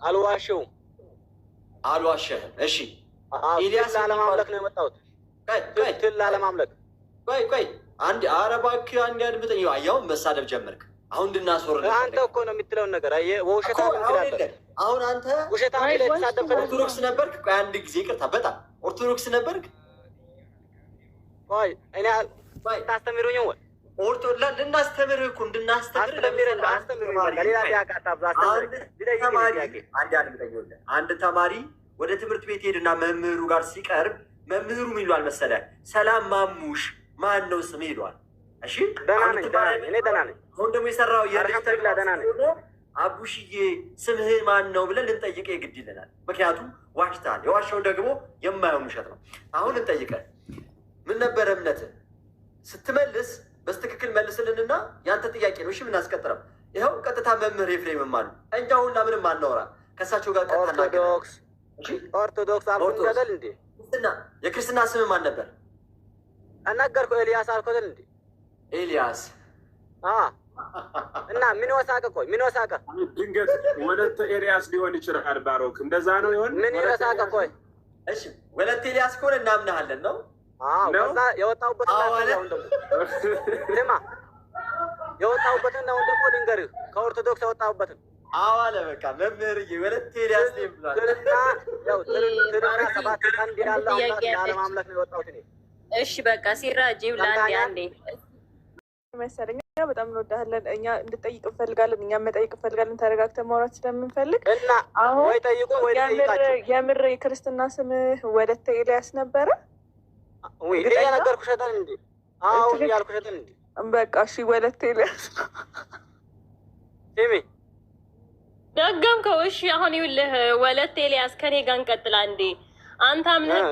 አልዋሸውም። አልዋሸህም። እሺ ኤልያስ ላለማምለክ ነው የመጣሁት። ትል ላለማምለክ። ቆይ አንድ አረባክ አንድ አድምጠኝ። ያው መሳደብ ጀመርክ። አሁን እንድናስወርድ አንተ እኮ ነው የምትለውን ነገር ውሸታም ትላለህ። አሁን አንተ ውሸታም ተሳደብከ። ኦርቶዶክስ ነበርክ? ቆይ አንድ ጊዜ ይቅርታ፣ በጣም ኦርቶዶክስ ነበርክ? ቆይ እኔ ታስተምሩኝ ወይ ልናስተምርህ እኮ አንድ ተማሪ ወደ ትምህርት ቤት ሄድና መምህሩ ጋር ሲቀርብ መምህሩ ምን ይሏል መሰለህ? ሰላም ማሙሽ ማን ነው ስም ይሏል። እሺ ደህና ነኝ። አሁን ደግሞ የሰራው አቡሽዬ ስምህ ማን ነው ብለን ልንጠይቀ የግድ ይለናል። ምክንያቱም ዋሽተሃል። የዋሻው ደግሞ የማየውን ውሸት ነው። አሁን እንጠይቀህ ምን ነበረ እምነትህ? ስትመልስ በስትክክል መልስልንና ያንተ ጥያቄ ነው። እሺ ምን አስቀጥረው? ይኸው ቀጥታ መምህር ኤፍሬም አሉ። እኛ ሁላ ምንም አናወራ ከእሳቸው ጋር ኦርቶዶክስ አልኩኝ አይደል እንዴ? የክርስትና ስም ማን ነበር? አናገርኩ ኤልያስ አልኩት እንዴ? ኤልያስ እና ምን ወሳቀ? ቆይ ምን ወሳቀ? ድንገት ወለተ ኤልያስ ሊሆን ይችላል። ባሮክ እንደዛ ነው ይሆን? ምን ወሳቀ? ቆይ እሺ ወለተ ኤልያስ ከሆነ እናምናለን ነው። ከዛ የወጣሁበትን የወጣሁበትን አሁን ደግሞ ልንገርህ፣ ከኦርቶዶክስ የወጣሁበትን አለ በቃ መምህርዬ ወለተ ኤልያስ ነው ብሏል። ትልና 7 ቀን እንዲላለው ለማምለክ ነው የወጣሁት እኔ። እሺ በቃ ሲራጅ ይብላል አንዴ መሰለኝ። በጣም እንወዳለን። እኛ እንድጠይቅ እንፈልጋለን። እኛም መጠይቅ እንፈልጋለን። ተረጋግተን ማውራት ስለምንፈልግ እና ወይ ጠይቁ ወይ ጠይቃችሁ። የምር የክርስትና ስም ወለተ ኤልያስ ነበረ? ወይ ያልኩሽ አይደል እንዴ? ያልኩሽ አይደል እንዴ? በቃ እሺ ወለተ ኤልያስ ስሚ ደገምከው። እሺ አሁን ይኸውልህ ወለተ ኤልያስ ከኔ ጋር እንቀጥላ እንዴ አንተ አምነህ